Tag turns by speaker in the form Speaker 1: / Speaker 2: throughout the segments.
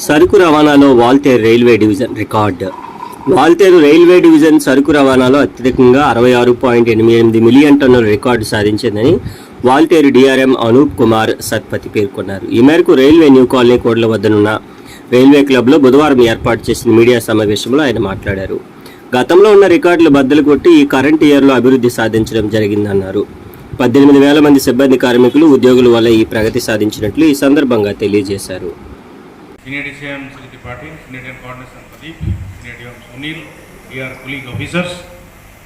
Speaker 1: సరుకు రవాణాలో Waltair railway division record. Waltair railway division సరుకు రవాణాలో అత్యధికంగా 66.88 మిలియన్ టన్నుల రికార్డు సాధించిందని వాల్తేరు డిఆర్ఎం అనూప్ కుమార్ సత్పతి పేర్కొన్నారు. ఈ మేరకు రైల్వే న్యూ కాలనీ కోడ్ల వద్దనున్న రైల్వే క్లబ్లో బుధవారం ఏర్పాటు చేసిన మీడియా సమావేశంలో ఆయన మాట్లాడారు. గతంలో ఉన్న రికార్డులు బద్దలు కొట్టి ఈ కరెంట్ ఇయర్లో అభివృద్ధి సాధించడం జరిగిందన్నారు. 18,000 మంది సిబ్బంది కార్మికులు ఉద్యోగుల వల్ల ఈ ప్రగతి సాధించినట్లు ఈ సందర్భంగా తెలియజేశారు.
Speaker 2: Senior DCM Sri Tripathi, Senior Coordination Pradeep, Senior DCM Sunil, dear colleague officers,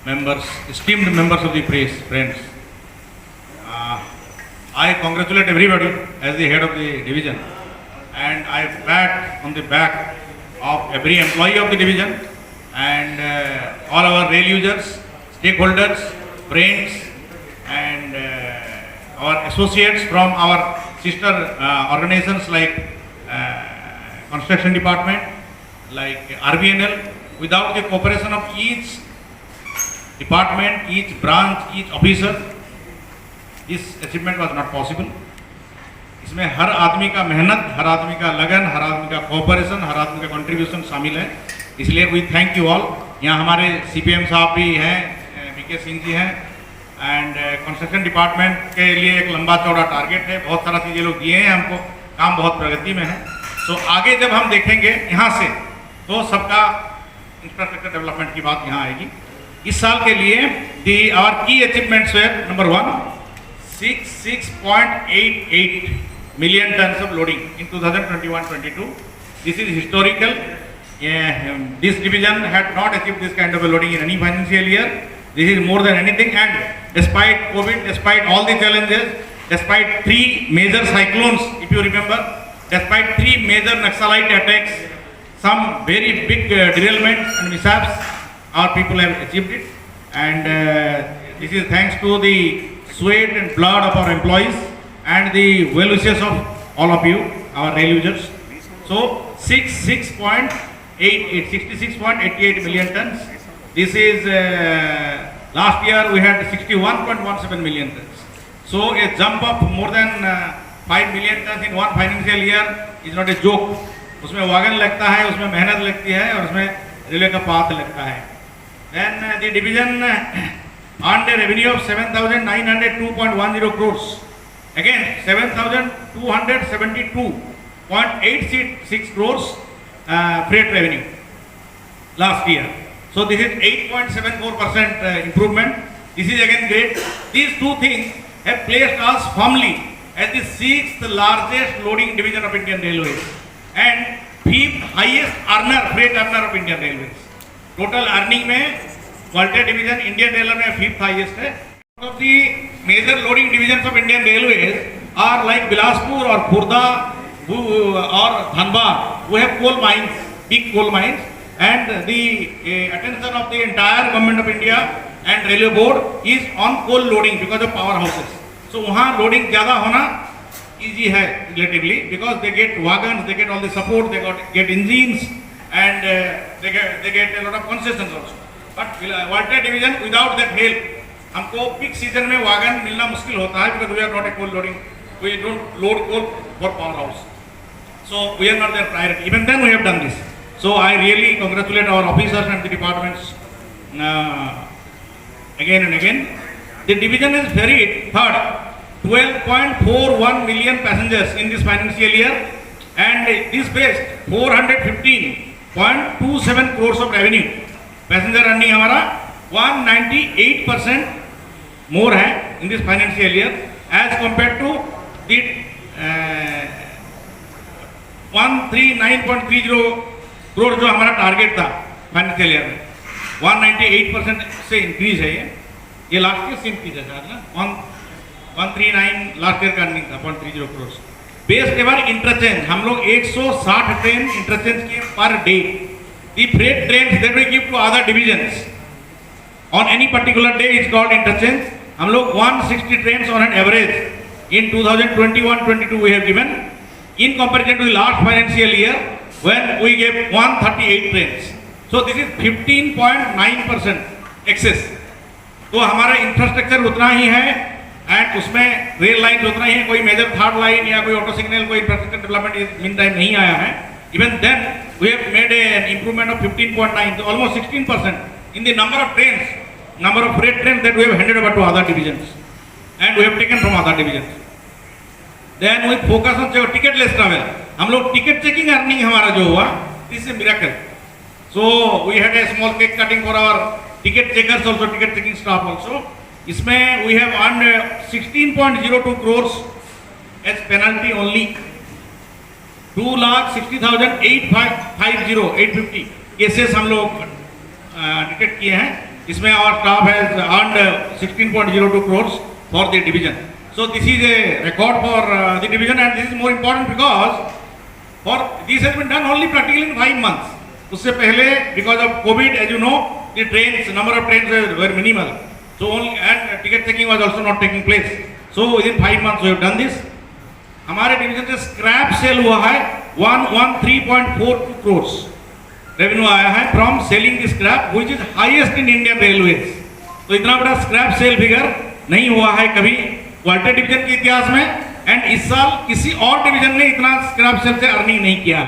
Speaker 2: members, esteemed members of the press, friends. I congratulate everybody as the head of the division, and I pat on the back of every employee of the division and all our rail users, stakeholders, friends, and our associates from our sister organizations like construction department, like RVNL. Without the cooperation of each department, each branch, each officer, this achievement was not possible. इसमें हर आदमी का मेहनत, हर आदमी का लगन, हर आदमी का cooperation, हर आदमी का कंट्रीब्यूशन शामिल है. इसलिए वी थैंक यू ऑल. यहाँ हमारे CPM साहब भी हैं, BK सिंह जी हैं, एंड कंस्ट्रक्शन डिपार्टमेंट के लिए एक लंबा चौड़ा टारगेट है. बहुत सारा चीज़ें लोग दिए हैं हमको, काम बहुत प्रगति में है. तो आगे जब हम देखेंगे यहाँ से तो सबका इंफ्रास्ट्रक्चर डेवलपमेंट की बात यहाँ आएगी. इस साल के लिए आवर की अचीवमेंट्स है. Number 1, 66.88 million tons of loading in 2021-22. This is historical. This division had not achieved this kind of a loading in any financial year. This is more than anything, and despite COVID, despite all the challenges, despite 3 major cyclones, if you remember, despite 3 major Naxalite attacks, some very big derailments and mishaps, our people have achieved it. And this is thanks to the sweat and blood of our employees and the well wishes of all of you, our rail users. So 66.88 million tons. This is last year we had 61.17 million tons. So a jump of more than 5 million tons in one financial year is not a joke. उसमें wagon लगता है, उसमें मेहनत लगती है और उसमें railway का पाथ लगता है. Then the division earned a revenue of 7,902.10 crores. Again 7,272.86 crores freight revenue last year. So this is 8.74% improvement. This is again great. These two things have placed us firmly as the 6th largest loading division of Indian Railways and 5th highest freight earner of Indian Railways. Total earning में Vaulted division Indian Railway में 5th highest है. Of the major loading divisions of Indian Railways are like Bilaspur or Khurda or Dhanbad, who have coal mines, big coal mines, and the attention of the entire government of India and railway board is on coal loading because of powerhouses. So वहाँ loading ज़्यादा होना easy है relatively because they get wagons, they get all the support, they get engines, and they get a lot of concessions also. But Vaulted division without that help, हमको peak season में wagon मिलना मुश्किल होता है because we are not a coal loading, we don't load coal for powerhouse. So we are not their priority. Even then we have done this. So I really congratulate our officers and the departments again and again. The division is ferried third 12.41 million passengers in this financial year, and this faced 415.27 crores of revenue. Passenger earning हमारा 198% more है in this financial year as compared to the 139.30 crore जो हमारा target था financial year में. 198% से increase है ये last year से इंक्रीज है ना. 139 लास्ट ईयर का अर्निंग था 0.30 करोड़. बेस्ड एवर इंटरचेंज हम लोग 160 ट्रेन इंटरचेंज किए पर day. The freight train that we give to other divisions on any particular day is called interchange. हम लोग 160 ट्रेन ऑन एन एवरेज इन 2021-22 we have given in comparison to the last financial year when we gave 138 trains. So this is 15.9% excess. तो हमारा infrastructure उतना ही है and उसमें rail line उतना ही है, कोई मेजर थर्ड लाइन या कोई ऑटो सिग्नल, कोई इंफ्रास्ट्रक्चर डेवलपमेंट मीन टाइम नहीं आया है. Even then, we have made an improvement of 15.9, so almost 16% in the number of trains, number of freight trains that we have handed over to other divisions, and we have taken from other divisions. Then we focus on ticketless travel. हम लोग ticket checking earning हमारा जो हुआ, this is a miracle. So we had a small cake cutting for our ticket checkers also, ticket checking staff also. इसमें we have earned 16.02 crores as penalty only. 2,60,850 cases हम लोग detect किए हैं. इसमें our staff has earned 16.02 crores for the division. So this is a record for the division, and this is more important because for this has been done only practically in 5 months. उससे पहले because of COVID, as you know, the trains, number of trains were minimal. So only, and ticket checking was also not taking place. So within 5 months we have done this. हमारे division से scrap cell हुआ है 113.42 crores revenue आया है from selling the scrap, which is highest in Indian railways. तो इतना बड़ा scrap cell figure नहीं हुआ है कभी क्वालिटी डिवीजन के इतिहास में, एंड इस साल किसी और डिवीजन ने इतना स्क्रैप सेल से अर्निंग नहीं किया.